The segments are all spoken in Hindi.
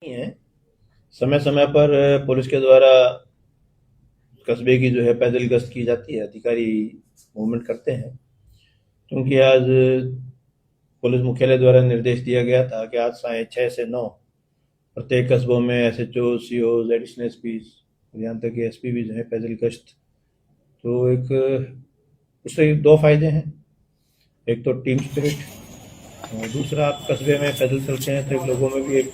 नहीं है। समय समय पर पुलिस के द्वारा कस्बे की जो है पैदल गश्त की जाती है। अधिकारी मूवमेंट करते हैं, क्योंकि आज पुलिस मुख्यालय द्वारा निर्देश दिया गया था कि आज साढ़े 6 से 9 प्रत्येक कस्बों में एसएचओ, सीओ, एडिशनल एसपी, यहाँ तक कि एसपी भी जो है पैदल गश्त। तो एक उससे दो फायदे हैं। एक तो टीम स्पिरिट, और दूसरा आप कस्बे में पैदल चलते हैं तो एक लोगों में भी एक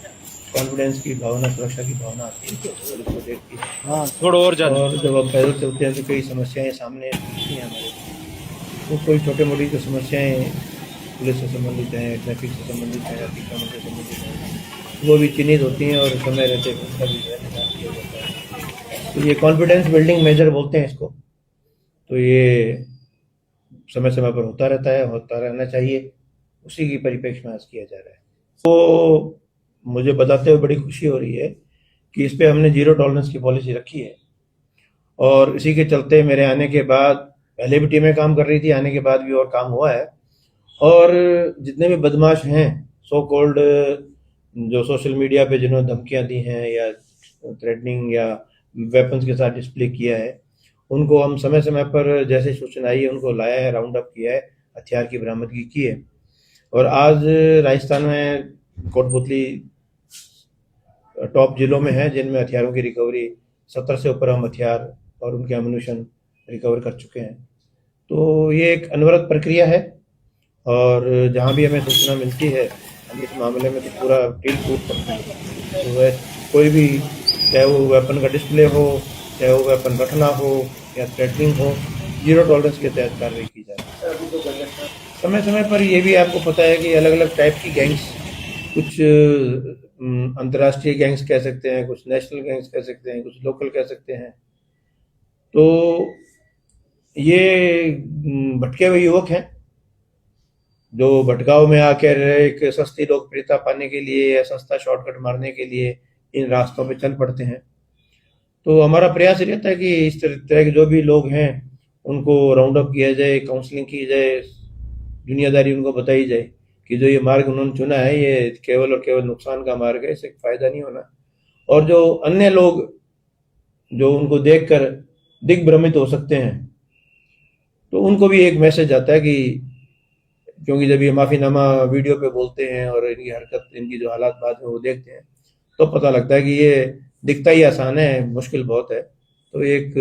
कॉन्फिडेंस की भावना, सुरक्षा की भावना आती है पुलिस को देख के। हाँ, थोड़ा और ज्यादा। और जब आप पैदल चलते हैं तो कई समस्याएं सामने दिखती हैं हमारे। तो कोई छोटे मोटी जो समस्याएं पुलिस से संबंधित हैं, ट्रैफिक से संबंधित हैं, अतिक्रमण से संबंधित हैं, वो भी चिन्हित होती हैं और समय रहते उनका भी जो है निदान किया जाता है। तो ये कॉन्फिडेंस बिल्डिंग मेजर बोलते हैं इसको। तो ये समय समय पर होता रहता है, होता रहना चाहिए। उसी की परिप्रेक्ष्य में आज किया जा रहा है। तो मुझे बताते हुए बड़ी खुशी हो रही है कि इस पे हमने जीरो टॉलरेंस की पॉलिसी रखी है, और इसी के चलते मेरे आने के बाद पहले भी टीमें काम कर रही थी, आने के बाद भी और काम हुआ है। और जितने भी बदमाश हैं, सो कॉल्ड, जो सोशल मीडिया पे जिन्होंने धमकियां दी हैं या थ्रेटनिंग या वेपन्स के साथ डिस्प्ले किया है, उनको हम समय समय पर जैसे सूचना आई है उनको लाया है, राउंड अप किया है, हथियार की बरामदगी की है। और आज राजस्थान में कोटपुतली टॉप जिलों में है जिनमें हथियारों की रिकवरी 70 से ऊपर हम हथियार और उनके एम्यूनेशन रिकवर कर चुके हैं। तो ये एक अनवरत प्रक्रिया है, और जहाँ भी हमें सूचना मिलती है हम इस मामले में तो पूरा टील कूद करते हैं। तो वह कोई भी, चाहे वो वेपन का डिस्प्ले हो, चाहे वो वेपन रखना हो या थ्रेटनिंग हो, जीरो टॉलरेंस के तहत कार्रवाई की जाती है। समय समय पर ये भी आपको पता है कि अलग अलग टाइप की गैंग्स, कुछ अंतर्राष्ट्रीय गैंग्स कह सकते हैं, कुछ नेशनल गैंग्स कह सकते हैं, कुछ लोकल कह सकते हैं। तो ये भटके हुए युवक हैं जो भटकाव में आकर एक सस्ती लोकप्रियता पाने के लिए या सस्ता शॉर्टकट मारने के लिए इन रास्तों पे चल पड़ते हैं। तो हमारा प्रयास ये रहता है कि इस तरह के जो भी लोग हैं उनको राउंड अप किया जाए, काउंसलिंग की जाए, दुनियादारी उनको बताई जाए कि जो ये मार्ग उन्होंने चुना है ये केवल और केवल नुकसान का मार्ग है, इससे फायदा नहीं होना। और जो अन्य लोग जो उनको देखकर दिग्भ्रमित हो सकते हैं, तो उनको भी एक मैसेज आता है कि, क्योंकि जब ये माफीनामा वीडियो पे बोलते हैं और इनकी हरकत, इनकी जो हालात बाद में वो देखते हैं, तो पता लगता है कि ये दिखता ही आसान है, मुश्किल बहुत है। तो एक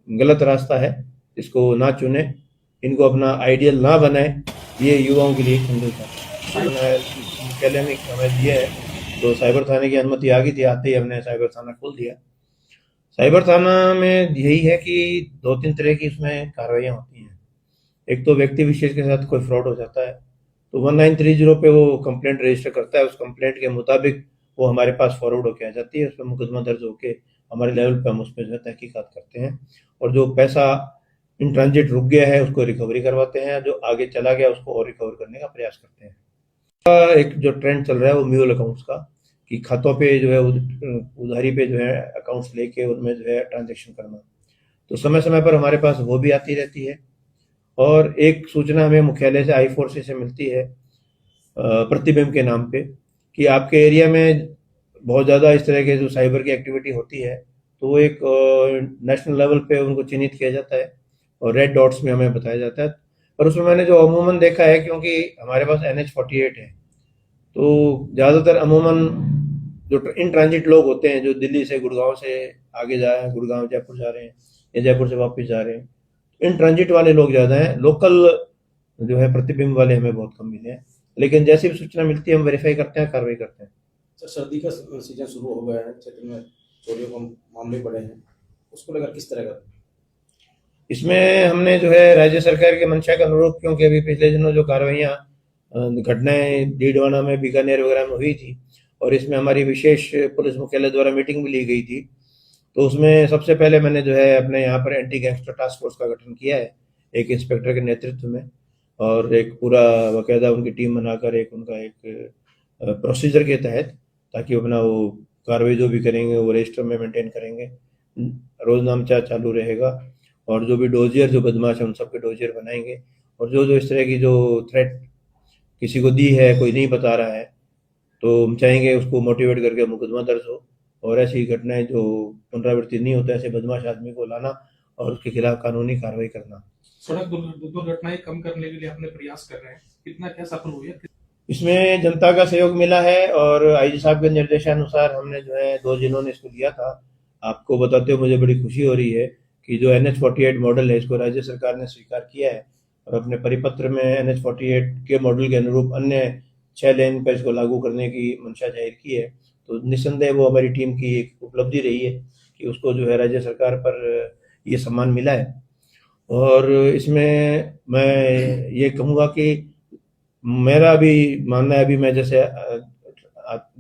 गलत रास्ता है, इसको ना चुने, इनको अपना आइडियल ना बनाए। ये युवाओं के लिए संदेश है। मुख्यालय में हमें दिया है, तो साइबर थाने की अनुमति आ गई थी, आते ही हमने साइबर थाना खोल दिया। साइबर थाना में यही है कि दो तीन तरह की इसमें कार्रवाइयाँ होती हैं। एक तो व्यक्ति विशेष के साथ कोई फ्रॉड हो जाता है, तो 1930 पे वो कंप्लेंट रजिस्टर करता है, उस कंप्लेंट के मुताबिक वो हमारे पास फॉरवर्ड होके आ जाती है, उस पर मुकदमा दर्ज होके हमारे लेवल पे हम उस पर जो है तहकीकात करते हैं, और जो पैसा इन ट्रांजिट रुक गया है उसको रिकवरी करवाते हैं, जो आगे चला गया उसको और रिकवर करने का प्रयास करते हैं। एक जो ट्रेंड चल रहा है वो म्यूल अकाउंट्स का, कि खातों पे जो है उधारी पे जो है अकाउंट्स लेके उनमें जो है ट्रांजेक्शन करना, तो समय समय पर हमारे पास वो भी आती रहती है। और एक सूचना हमें मुख्यालय से I4C से मिलती है प्रतिबिंब के नाम पे, कि आपके एरिया में बहुत ज़्यादा इस तरह के जो साइबर की एक्टिविटी होती है, तो वो एक नेशनल लेवल पे उनको चिन्हित किया जाता है और रेड डॉट्स में हमें बताया जाता है। पर उसमें मैंने जो अमूमन देखा है, क्योंकि हमारे पास NH-48 है, तो ज़्यादातर अमूमन जो इन ट्रांजिट लोग होते हैं जो दिल्ली से, गुड़गांव से आगे जा रहे हैं, गुड़गांव जयपुर जा रहे हैं या जयपुर से वापस जा रहे हैं, इन ट्रांजिट वाले लोग ज़्यादा हैं। लोकल जो है प्रतिबिंब वाले हमें बहुत कम मिले हैं, लेकिन जैसी भी सूचना मिलती है हम वेरीफाई करते हैं, कार्रवाई करते हैं। सर, सर्दी का सीजन शुरू हो गया है, क्षेत्र में चोरियों के मामले बढ़े हैं, उसको लेकर किस तरह का? इसमें हमने जो है राज्य सरकार के मंशा के अनुरूप, क्योंकि अभी पिछले दिनों जो कार्रवाइयाँ, घटनाएं डीडवाना में, बीकानेर वगैरह में हुई थी, और इसमें हमारी विशेष पुलिस मुख्यालय द्वारा मीटिंग भी ली गई थी, तो उसमें सबसे पहले मैंने जो है अपने यहाँ पर एंटी गैंगस्टर टास्क फोर्स का गठन किया है, एक इंस्पेक्टर के नेतृत्व में, और एक पूरा बाकायदा उनकी टीम बनाकर एक उनका एक प्रोसीजर के तहत, ताकि अपना वो कार्रवाई जो भी करेंगे वो रजिस्टर में मेंटेन करेंगे, रोजनामचा चालू रहेगा, और जो भी डोजियर, जो बदमाश है उन सबके डोजियर बनाएंगे, और जो जो इस तरह की जो थ्रेट किसी को दी है, कोई नहीं बता रहा है, तो हम चाहेंगे उसको मोटिवेट करके मुकदमा दर्ज हो और ऐसी घटनाएं जो पुनरावृत्ति नहीं होता, ऐसे बदमाश आदमी को लाना और उसके खिलाफ कानूनी कार्रवाई करना। सड़क दुर्घटनाएं कम करने के लिए अपने प्रयास कर रहे हैं, कितना क्या सफल हुए हैं? इसमें जनता का सहयोग मिला है और आईजी साहब के निर्देशानुसार हमने जो है 2 जिलों ने इसको लिया था। आपको बताते हुए मुझे बड़ी खुशी हो रही है कि जो NH-48 मॉडल है इसको राज्य सरकार ने स्वीकार किया है और अपने परिपत्र में NH-48 के मॉडल के अनुरूप अन्य 6 लेन पर इसको लागू करने की मंशा जाहिर की है। तो निस्संदेह वो हमारी टीम की एक उपलब्धि रही है कि उसको जो है राज्य सरकार पर ये सम्मान मिला है। और इसमें मैं ये कहूँगा कि मेरा भी मानना है, अभी मैं जैसे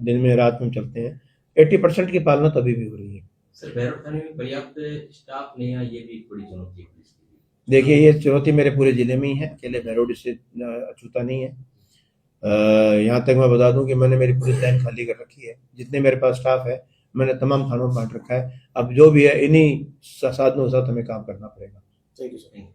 दिन में रात में चलते हैं, 80% की पालना तो अभी भी हो रही है। सर, भैरव थाने में पर्याप्त स्टाफ नहीं है, ये भी एक बड़ी चुनौती है पुलिस के लिए। देखिए, ये चुनौती मेरे पूरे जिले में ही है, अकेले भैरव डिस्ट्रिक्ट अछूता नहीं है। यहाँ तक मैं बता दूं कि मैंने मेरी पुलिस लाइन खाली कर रखी है, जितने मेरे पास स्टाफ है मैंने तमाम थानों में बांट रखा है। अब जो भी है इन्हीं साधनों के साथ हमें काम करना पड़ेगा। Thank you sir.